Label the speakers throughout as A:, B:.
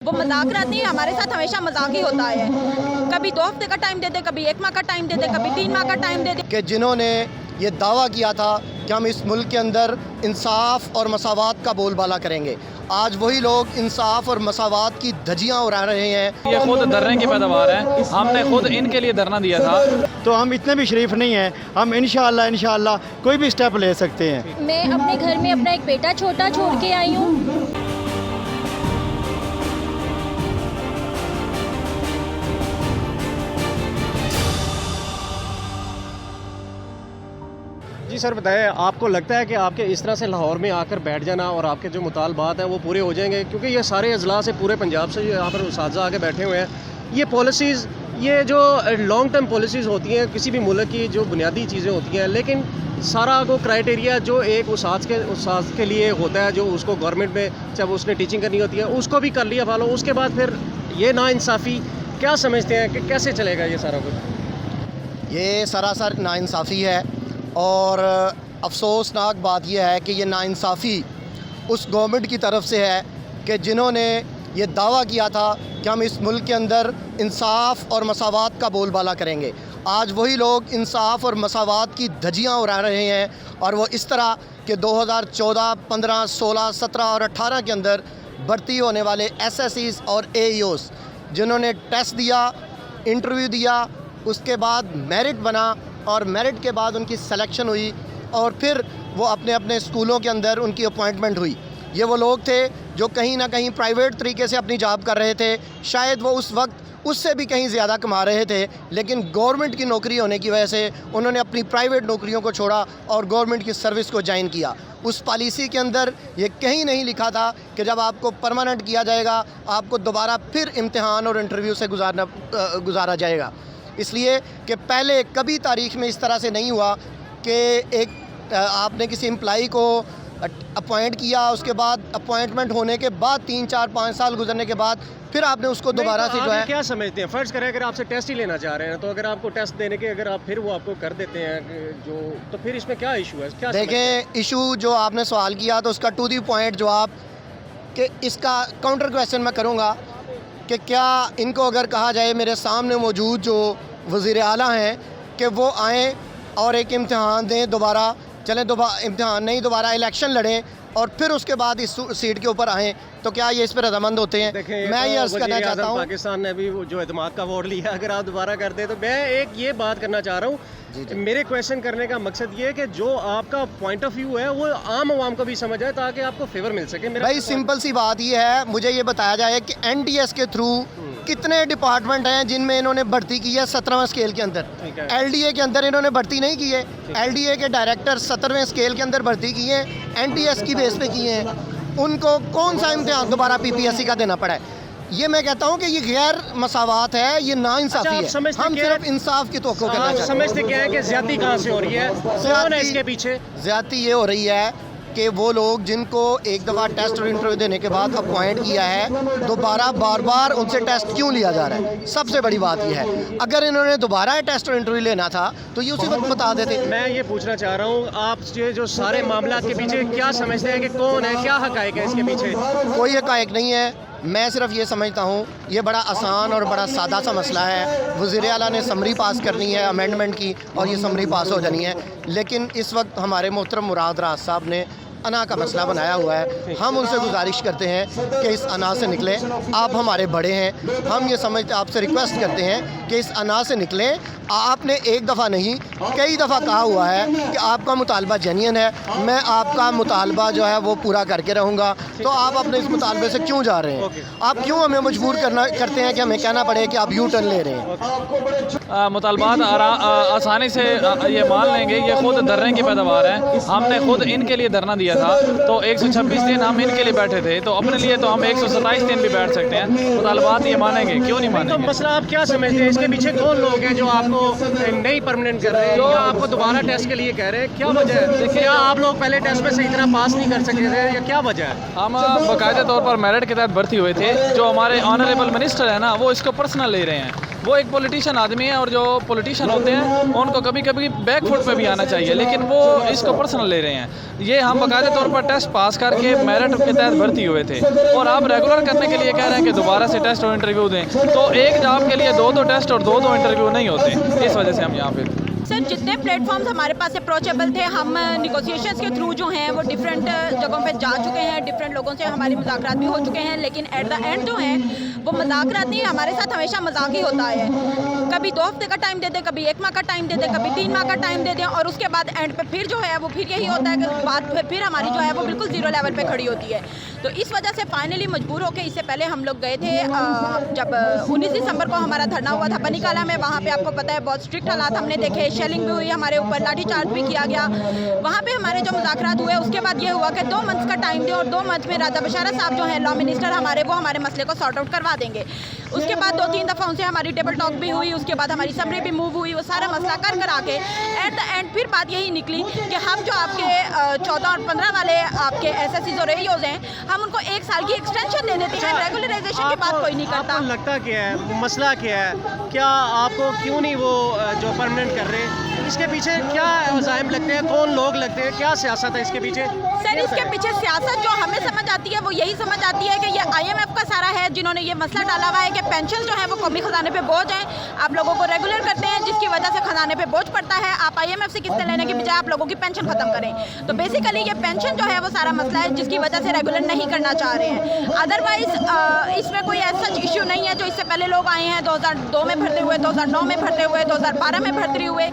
A: वो मजाक नहीं, हमारे साथ हमेशा मजाक ही होता है। कभी 2 हफ्ते का टाइम देते, कभी 1 माह का टाइम देते, कभी 3 माह का टाइम देते।
B: कि जिन्होंने ये दावा किया था कि हम इस मुल्क के अंदर इंसाफ और मसावात का बोलबाला करेंगे, आज वही लोग इंसाफ और मसावात की धज्जियां उड़ा रहे हैं।
C: ये खुद धरने की पैदावार है, हमने खुद इनके लिए धरना दिया था।
D: तो हम इतने भी शरीफ नहीं हैं, हम इंशाअल्लाह कोई भी स्टेप ले सकते हैं।
E: मैं अपने घर में अपना एक बेटा छोटा छोड़ के आई हूँ।
F: जी सर बताएं, आपको लगता है कि आपके इस तरह से लाहौर में आकर बैठ जाना और आपके जो मुतालबात हैं वो पूरे हो जाएंगे? क्योंकि ये सारे अजला से पूरे पंजाब से यहाँ पर उसातिज़ा आके बैठे हुए हैं। ये पॉलिसीज़, ये जो लॉन्ग टर्म पॉलिसीज़ होती हैं किसी भी मुल्क की, जो बुनियादी चीज़ें होती हैं, लेकिन सारा वो क्राइटेरिया जो एक उसात के लिए होता है, जो उसको गवर्नमेंट में चाहे उसने टीचिंग करनी होती है उसको भी कर लिया फॉलो, उसके बाद फिर ये नाइंसाफ़ी क्या समझते हैं कि कैसे चलेगा ये सारा कुछ?
B: ये सरासर नाइंसाफ़ी है और अफसोसनाक बात यह है कि ये नाइंसाफ़ी उस गवर्नमेंट की तरफ से है कि जिन्होंने ये दावा किया था कि हम इस मुल्क के अंदर इंसाफ और मसावात का बोलबाला करेंगे, आज वही लोग इंसाफ और मसावात की धज्जियां उड़ा रहे हैं। और वो इस तरह कि 2014, 15, 16, 17 और 18 के अंदर भर्ती होने वाले SSEs और AEOs जिन्होंने टेस्ट दिया, इंटरव्यू दिया, उसके बाद मेरिट बना और मेरिट के बाद उनकी सिलेक्शन हुई और फिर वो अपने अपने स्कूलों के अंदर उनकी अपॉइंटमेंट हुई। ये वो लोग थे जो कहीं ना कहीं प्राइवेट तरीके से अपनी जॉब कर रहे थे, शायद वो उस वक्त उससे भी कहीं ज़्यादा कमा रहे थे, लेकिन गवर्नमेंट की नौकरी होने की वजह से उन्होंने अपनी प्राइवेट नौकरियों को छोड़ा और गवर्नमेंट की सर्विस को ज्वाइन किया। उस पॉलिसी के अंदर ये कहीं नहीं लिखा था कि जब आपको परमानेंट किया जाएगा आपको दोबारा फिर इम्तिहान और इंटरव्यू से गुजारा जाएगा। इसलिए कि पहले कभी तारीख़ में इस तरह से नहीं हुआ कि एक आपने किसी एम्प्लाई को अपॉइंट किया, उसके बाद अपॉइंटमेंट होने के बाद 3, 4, 5 साल गुजरने के बाद फिर आपने उसको दोबारा से जो है
F: क्या समझते हैं? फ़र्ज़ करें अगर आपसे टेस्ट ही लेना चाह रहे हैं, तो अगर आपको टेस्ट देने के अगर आप फिर वो आपको कर देते हैं जो, तो फिर इसमें क्या इशू है? क्या
B: देखें, इशू जो आपने सवाल किया तो उसका टू दी पॉइंट जवाब कि इसका काउंटर क्वेश्चन मैं करूँगा कि क्या इनको अगर कहा जाए मेरे सामने मौजूद जो वज़ीर आला हैं कि वो आएँ और एक इम्तिहान दें, दोबारा चलें, दोबारा इम्तिहान नहीं, दोबारा इलेक्शन लड़ें और फिर उसके बाद इस सीट के ऊपर आएँ, तो क्या ये इस पर रजामंद होते हैं? मैं ये अर्ज़ करना चाहता हूँ,
F: पाकिस्तान ने भी जो एतमाद का वोट लिया, अगर आप दोबारा कर दें, तो मैं एक ये बात करना चाह रहा हूँ। मेरे क्वेश्चन करने का मकसद ये है कि जो आपका पॉइंट ऑफ व्यू है वो आम आवाम को भी समझ आए ताकि आपको फेवर मिल सके।
B: भाई सिंपल सी बात ये है, मुझे ये बताया जाए कि NTS के थ्रू कितने डिपार्टमेंट हैं जिनमें इन्होंने भर्ती की है 17वें स्केल के अंदर। LDA के अंदर इन्होंने भर्ती नहीं की है। LDA के डायरेक्टर 17वें स्केल के अंदर भर्ती की है, NTS की बेस पे किए हैं। उनको कौन सा इम्तिहान दोबारा PPSC का देना पड़ा है? ये मैं कहता हूँ कि ये गैर मसावात है, ये नाइंसाफ़ी है। हम सिर्फ इंसाफ की तवक्को करना चाहते हैं।
F: समझते क्या है कि ज़्यादती कहाँ से हो रही है? कौन है इसके पीछे?
B: ज़्यादती ये हो रही है कि वो लोग जिनको एक दफ़ा टेस्ट और इंटरव्यू देने के बाद अपॉइंट किया है, दोबारा बार बार उनसे टेस्ट क्यों लिया जा रहा है? सबसे बड़ी बात यह है, अगर इन्होंने दोबारा टेस्ट और इंटरव्यू लेना था तो ये उसी वक्त बता देते।
F: मैं ये पूछना चाह रहा हूँ, आप जो सारे मामला के पीछे क्या समझते हैं कि कौन है, क्या हक़ाइक़ है इसके पीछे?
B: कोई हक़ाइक़ नहीं है। मैं सिर्फ ये समझता हूँ ये बड़ा आसान और बड़ा सादा सा मसला है। वज़ीर आला ने समरी पास करनी है अमेंडमेंट की और ये समरी पास हो जानी है, लेकिन इस वक्त हमारे मोहतरम मुराद राज साहब ने अना का मसला बनाया हुआ है। हम उनसे गुजारिश करते हैं कि इस अना से निकलें। आप हमारे बड़े हैं, हम ये समझते आपसे रिक्वेस्ट करते हैं कि इस अना से निकलें। आपने एक दफ़ा नहीं कई दफ़ा कहा हुआ है कि आपका मुतालबा जेन्युइन है, मैं आपका मुतालबा जो है वो पूरा करके रहूँगा, तो आप अपने इस मुतालबे से क्यों जा रहे हैं? आप क्यों हमें मजबूर करते हैं कि हमें कहना पड़े कि आप यू टर्न ले रहे हैं?
C: मुतालबात आसानी से ये मान लेंगे, ये खुद धरने की पैदावार है, हमने खुद इनके लिए धरना दिया था। तो 126 दिन हम इनके लिए बैठे थे, तो अपने लिए तो हम 127 दिन भी बैठ सकते हैं। मुतालबात ये मानेंगे, क्यों नहीं मानेंगे?
F: तो मसला आप क्या समझते हैं? इसके पीछे कौन लोग हैं जो आपको नहीं परमानेंट कर रहे हैं, या आपको दोबारा टेस्ट के लिए कह रहे हैं? क्या वजह है? देखिए, क्या आप लोग पहले टेस्ट में सही तरह पास नहीं कर सके थे, या क्या वजह है?
C: हम बाकायदे तौर पर मेरिट के तहत भर्ती हुए थे। जो हमारे ऑनरेबल मिनिस्टर है ना, वो इसको पर्सनल ले रहे हैं। वो एक पॉलिटिशियन आदमी है, और जो पॉलिटिशियन होते हैं उनको कभी कभी बैक फुट पे भी आना चाहिए, लेकिन वो इसको पर्सनल ले रहे हैं। ये हम बाकायदे तौर पर टेस्ट पास करके मेरिट के तहत भर्ती हुए थे, और आप रेगुलर करने के लिए कह रहे हैं कि दोबारा से टेस्ट और इंटरव्यू दें, तो एक जॉब के लिए दो टेस्ट और दो इंटरव्यू नहीं होते। इस वजह से हम यहाँ पे
A: सर जितने प्लेटफॉर्म्स हमारे पास अप्रोचेबल थे, हम निगोशिएशंस के थ्रू जो हैं वो डिफरेंट जगहों पे जा चुके हैं, डिफरेंट लोगों से हमारी मुज़ाकरात भी हो चुके हैं, लेकिन एट द एंड जो है वो मुज़ाकरात नहीं, हमारे साथ हमेशा मजाक ही होता है। कभी 2 हफ्ते का टाइम दे दें, कभी 1 माह का टाइम दे दें, कभी 3 माह का टाइम दे दें, और उसके बाद एंड पे फिर जो है वो फिर यही होता है कि बात फिर हमारी जो है वो बिल्कुल ज़ीरो लेवल पे खड़ी होती है। तो इस वजह से फाइनली मजबूर होकर इससे पहले हम लोग गए थे, जब 19 दिसंबर को हमारा धरना हुआ था बनीकाला में। वहाँ पे आपको पता है बहुत स्ट्रिक्ट हालात हमने देखे, शेलिंग भी हुई, हमारे ऊपर लाठीचार्ज भी किया गया। वहाँ पे हमारे जो मुज़ाकरात हुए उसके बाद ये हुआ कि 2 मंथ्स का टाइम दें, और 2 मंथ में राजा बशारत साहब जो हैं लॉ मिनिस्टर हमारे, वो हमारे मसले को सॉर्ट आउट करवा देंगे। उसके बाद 2-3 दफ़ा उनसे हमारी टेबल टॉक भी हुई, उसके बाद हमारी समरी भी मूव हुई, वो सारा मसला कर आके एट द एंड फिर बात यही निकली कि हम जो आपके 14 और 15 वाले आपके SSCs और AEOs हैं, हम उनको 1 साल की एक्सटेंशन दे देते हैं, रेगुलराइजेशन की बात कोई नहीं करता।
F: आपको लगता क्या है, मसला क्या है, क्या आपको क्यों नहीं वो जो परमानेंट कर रहे, इसके पीछे क्या वज़ाइम लगते हैं, कौन लोग लगते हैं, क्या सियासत है इसके पीछे?
A: सर इसके पीछे सियासत जो हमें समझ आती है वो यही समझ आती है कि ये IMF का सारा है, जिन्होंने ये मसला डाला हुआ है कि पेंशन जो है वो कौमी खजाने पे बोझ है, आप लोगों को रेगुलर करते हैं, जिसकी वजह से खजाने पे बोझ पड़ता है। आप IMF से किस्तें लेने के बजाय आप लोगों की पेंशन खत्म करें। तो बेसिकली ये पेंशन जो है वो सारा मसला है, जिसकी वजह से रेगुलर नहीं करना चाह रहे हैं। अदरवाइज इसमें कोई ऐसा इश्यू नहीं है। जो इससे पहले लोग आए हैं 2002 में भर्ती हुए, 2009 में भर्ती हुए, 2012 में भर्ती हुए,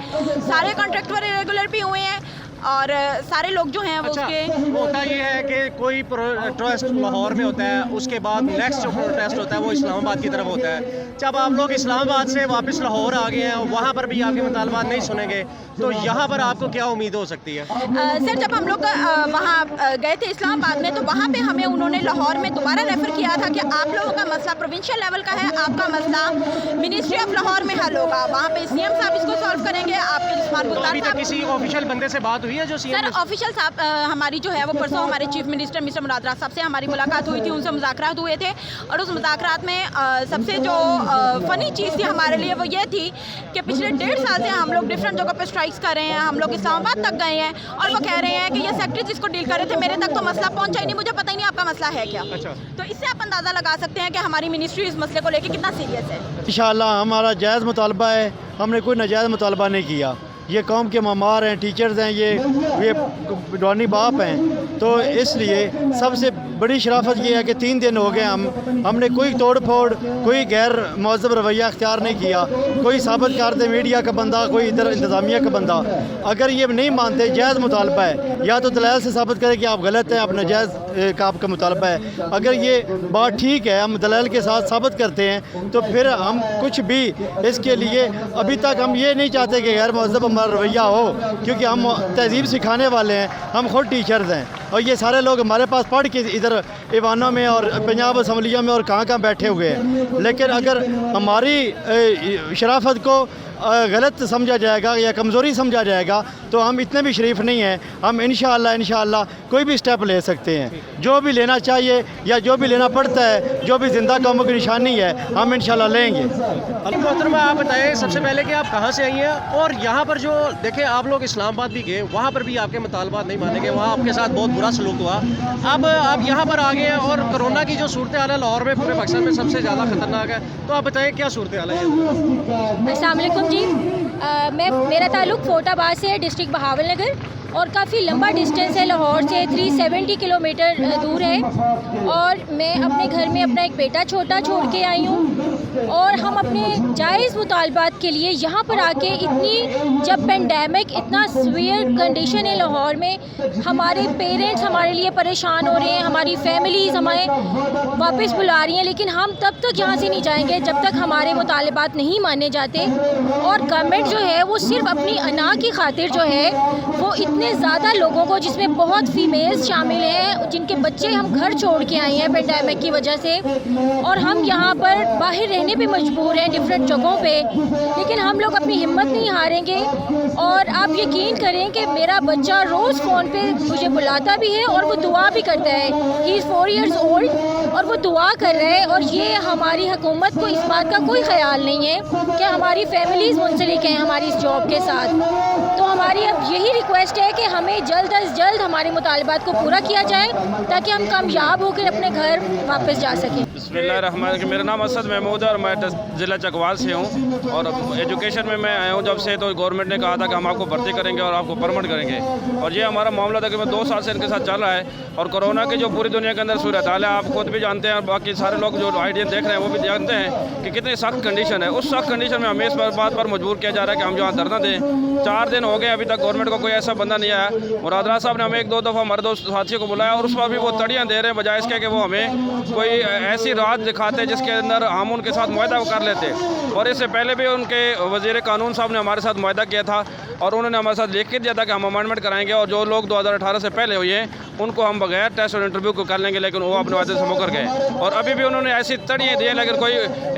A: सारे कॉन्ट्रैक्टर रेगुलर भी हुए हैं, और सारे लोग जो हैं वो उसके
F: होता ये है कि कोई प्रोटेस्ट लाहौर में होता है, उसके बाद नेक्स्ट जो प्रोटेस्ट होता है वो इस्लामाबाद की तरफ होता है। जब आप लोग इस्लामाबाद से वापस लाहौर आ गए हैं, वहाँ पर भी आपके मुतालबात नहीं सुनेंगे, तो यहाँ पर आपको क्या उम्मीद हो सकती है?
A: सर जब हम लोग वहाँ गए थे इस्लामाबाद में, तो वहाँ पे हमें उन्होंने लाहौर में दोबारा रेफ़र किया था कि आप लोगों का मसला प्रोविंशियल लेवल का है, आपका मसला मिनिस्ट्री ऑफ लाहौर में हल होगा, वहाँ पे CM साहब इसको सॉल्व करेंगे। आपके जिस्मान गुलजार साहब,
F: किसी ऑफिशियल बंदे से बात हुई है जो
A: सर ऑफिशियल साहब हमारी जो है वो परसों हमारे चीफ मिनिस्टर मिस्टर मुराद राज साहब से हमारी मुलाकात हुई थी, उनसे मुज़ाकरात हुए थे, और उस मुज़ाकरात में सबसे जो फ़नी चीज़ थी हमारे लिए वो ये थी कि पिछले 1.5 साल से हम लोग डिफरेंट जगहों पे स्ट्राइक्स कर रहे हैं, हम लोग इस्लामाबाद तक गए हैं, और वो कह रहे हैं कि ये सेक्रेटरी जिसको डील कर रहे थे, मेरे तक तो मसला पहुंचा ही नहीं, मुझे पता ही नहीं आपका मसला है क्या। तो इससे आप अंदाज़ा लगा सकते हैं कि हमारी मिनिस्ट्री इस मसले को लेकर कितना सीरियस है।
D: इंशाअल्लाह हमारा जायज़ मुतालबा है, हमने कोई नाजायज़ मुतालबा नहीं किया। ये कौम के मामार हैं, टीचर्स हैं, ये डॉनी बाप हैं, तो इसलिए सबसे बड़ी शराफत ये है कि 3 दिन हो गए हमने कोई तोड़ फोड़, कोई गैर महज़ब रवैया अख्तियार नहीं किया। कोई साबित कर दे मीडिया का बंदा, कोई इधर इंतज़ामिया का बंदा, अगर ये नहीं मानते जायज़ मुतालबा है, या तो दलाल से साबित करें कि आप गलत हैं, आप नाजायज़ का आपका मुतालबा है। अगर ये बात ठीक है, हम दलाल के साथ साबित करते हैं, तो फिर हम कुछ भी इसके लिए, अभी तक हम ये नहीं चाहते कि गैर महज़ब हमारा रवैया हो, क्योंकि हम तहज़ीब सिखाने वाले हैं, हम खुद टीचर्स हैं, और ये सारे लोग हमारे पास पढ़ के इधर ईवानों में और पंजाब असम्बलियों में और कहाँ बैठे हुए हैं। लेकिन अगर हमारी शराफत को गलत समझा जाएगा या कमज़ोरी समझा जाएगा, तो हम इतने भी शरीफ नहीं हैं। हम इंशाअल्लाह कोई भी स्टेप ले सकते हैं, जो भी लेना चाहिए या जो भी लेना पड़ता है, जो भी ज़िंदा कौमों की निशानी है, हम इंशाअल्लाह लेंगे।
F: मोहतरमा आप बताएं सबसे पहले कि आप कहाँ से आई हैं, और यहाँ पर जो देखें आप लोग इस्लामाबाद भी गए, वहाँ पर भी आपके मुतालबात नहीं माने गए, वहाँ आपके साथ बहुत बुरा सलूक हुआ। अब आप यहाँ पर आ गए हैं, और कोरोना की जो सूरत हाल है लाहौर में, पूरे पाकिस्तान में सबसे ज़्यादा ख़तरनाक है, तो आप बताएं क्या सूरत हाल है?
E: अस्सलाम वालेकुम जी, मेरा ताल्लुक़ फोटाबाद से है, डिस्ट्रिक्ट बहावलनगर, और काफ़ी लंबा डिस्टेंस है लाहौर से, 370 किलोमीटर दूर है। और मैं अपने घर में अपना एक बेटा छोटा छोड़ के आई हूँ, और हम अपने जायज़ मुतालबात के लिए यहाँ पर आके, इतनी जब पेंडेमिक इतना सीवियर कंडीशन है लाहौर में, हमारे पेरेंट्स हमारे लिए परेशान हो रहे हैं, हमारी फैमिलीज़ हमें वापस बुला रही हैं, लेकिन हम तब तक यहाँ से नहीं जाएंगे जब तक हमारे मुतालबात नहीं माने जाते। और गवर्नमेंट जो है वो सिर्फ अपनी अना की खातिर जो है वो इतने ज़्यादा लोगों को, जिसमें बहुत फीमेल्स शामिल हैं, जिनके बच्चे हम घर छोड़ के आए हैं पेंडेमिक की वजह से, और हम यहाँ पर बाहर रहने पे मजबूर हैं डिफरेंट जगहों पे, लेकिन हम लोग अपनी हिम्मत नहीं हारेंगे। और आप यकीन करें कि मेरा बच्चा रोज़ फ़ोन पे मुझे बुलाता भी है और वो दुआ भी करता है। ही इज़ 4 years old, और वो दुआ कर रहे हैं, और ये हमारी हुकूमत को इस बात का कोई ख्याल नहीं है कि हमारी फैमिलीज़ मुंसलिक हैं हमारी इस जॉब के साथ। तो हमारी अब यही रिक्वेस्ट है कि हमें जल्द अज जल्द हमारे मुतालबात को पूरा किया जाए ताकि हम कामयाब होकर अपने घर वापस जा सकें।
G: बिस्मिल्लाहिर्रहमानिर्रहीम। मेरा नाम असद महमूद है और मैं ज़िला चकवाल से हूँ और एजुकेशन में मैं आया हूँ जब से। तो गवर्नमेंट ने कहा था कि हम आपको भर्ती करेंगे और आपको परमिट करेंगे, और ये हमारा मामला था कि मैं 2 साल से इनके साथ चल रहा है। और कोरोना की जो पूरी दुनिया के अंदर सूरत हाल है आप खुद भी जानते हैं और बाकी सारे लोग जो आइडिया देख रहे हैं वो भी जानते हैं कि कितनी सख्त कंडीशन है। उस सख्त कंडीशन में हमें इस बात पर मजबूर किया जा रहा है कि हम यहाँ धरना दें। 4 दिन हो गए अभी तक गवर्नमेंट को कोई ऐसा बंदा नहीं आया। मुरादराज साहब ने हमें 1-2 दफ़ा हमारे दोस्त साथियों को बुलाया और उस पर भी वो तड़ियाँ दे रहे हैं बजाय इसके कि वो हमें कोई ऐसी रात दिखाते जिसके अंदर हम उनके साथ मुआहदा कर लेते। और इससे पहले भी उनके वज़ीर कानून साहब ने हमारे साथ मुआहदा किया था और उन्होंने हमारे साथ लिख के दिया था कि हम अमेंडमेंट कराएंगे और जो लोग 2018 से पहले हुए हैं उनको हम बगैर टेस्ट और इंटरव्यू को कर लेंगे, लेकिन वो अपने वादे से मुकर गए। और अभी भी उन्होंने ऐसी तड़ियाँ दी है लेकिन कोई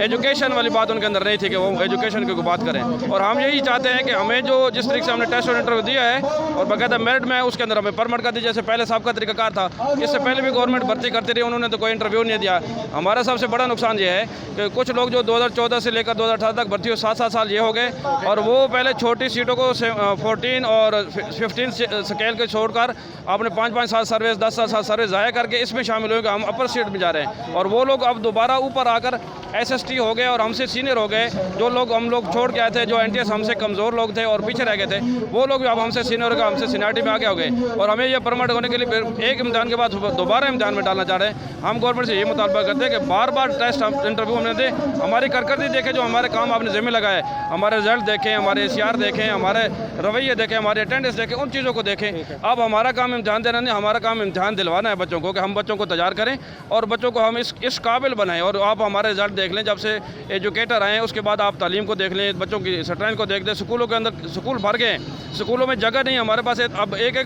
G: एजुकेशन वाली बात उनके अंदर नहीं थी कि वो एजुकेशन की बात करें। और हम यही चाहते हैं कि हमें जो जिस तरीके से हमने टेस्ट और इंटरव्यू दिया है और बाकायदा मेरिट में उसके अंदर हमें परमिट कर दी, जैसे पहले सबका तरीकाकार था। इससे पहले भी गवर्नमेंट भर्ती करती रही, उन्होंने तो कोई इंटरव्यू नहीं दिया। हमारा सबसे बड़ा नुकसान ये है कि कुछ लोग जो 2014 से लेकर 2018 तक भर्ती हुए 7-7 साल ये हो गए और वो पहले छोटी सीटों को 14 और 15 स्केल के छोड़कर आपने 5-5 साल सर्विस 10 साल सर्विस ज़ाया करके इसमें शामिल हुए। हम अपर सीट में जा रहे हैं और वो लोग अब दोबारा ऊपर आकर SST हो गए और हमसे सीनियर हो गए। जो लोग हम लोग छोड़ के आए थे, जो NTS हमसे कमज़ोर लोग थे और पीछे रह गए थे, वो लोग भी अब हमसे सीनियर हो गए, हमसे सीनियरिटी में आगे हो गए। और हमें ये परमिट होने के लिए एक इम्तिहान के बाद दोबारा इम्तिहान में डालना चाह रहे हैं। हम गवर्नमेंट से ये मुतालबा करते हैं कि बार टेस्ट इंटरव्यू हमने दे, हमारी करकर्दी देखें, जो हमारे काम आपने ज़िम्मे लगाए, हमारे रिजल्ट देखें, हमारे ACR देखें, हमारे रवैये देखें, हमारे अटेंडेंस देखें, उन चीज़ों को देखें। अब हमारा काम इम्तिहान देना नहीं, हमारा काम इम्तिहान दिलवाना है बच्चों को, कि हम बच्चों को तैयार करें और बच्चों को हम इस काबिल बनाएं। और आप हमारे रिजल्ट देख लें, जब से एजुकेटर आए उसके बाद आप तालीम को देख लें, बच्चों की स्ट्रेंथ को देख लें। स्कूलों के अंदर स्कूल भर गए, स्कूलों में जगह नहीं हमारे पास। अब एक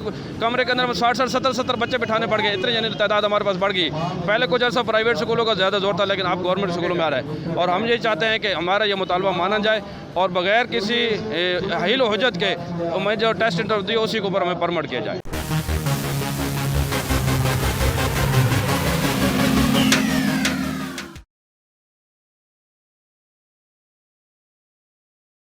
G: कमरे के अंदर 60-60, 70-70 बच्चे बिठाने पड़ गए, इतनी यानी तादाद हमारे पास बढ़ गई। पहले कुछ ऐसा प्राइवेट स्कूलों का ज़्यादा जोर था, लेकिन अब गवर्नमेंट स्कूलों में आ रहा है। और हम यही चाहते हैं कि हमारा ये मुतालबा माना जाए और बगैर किसी हिल हुज्जत के मैं जो टेस्ट इंटरव्यू दी उसी के ऊपर हमें परमिट किया जाए।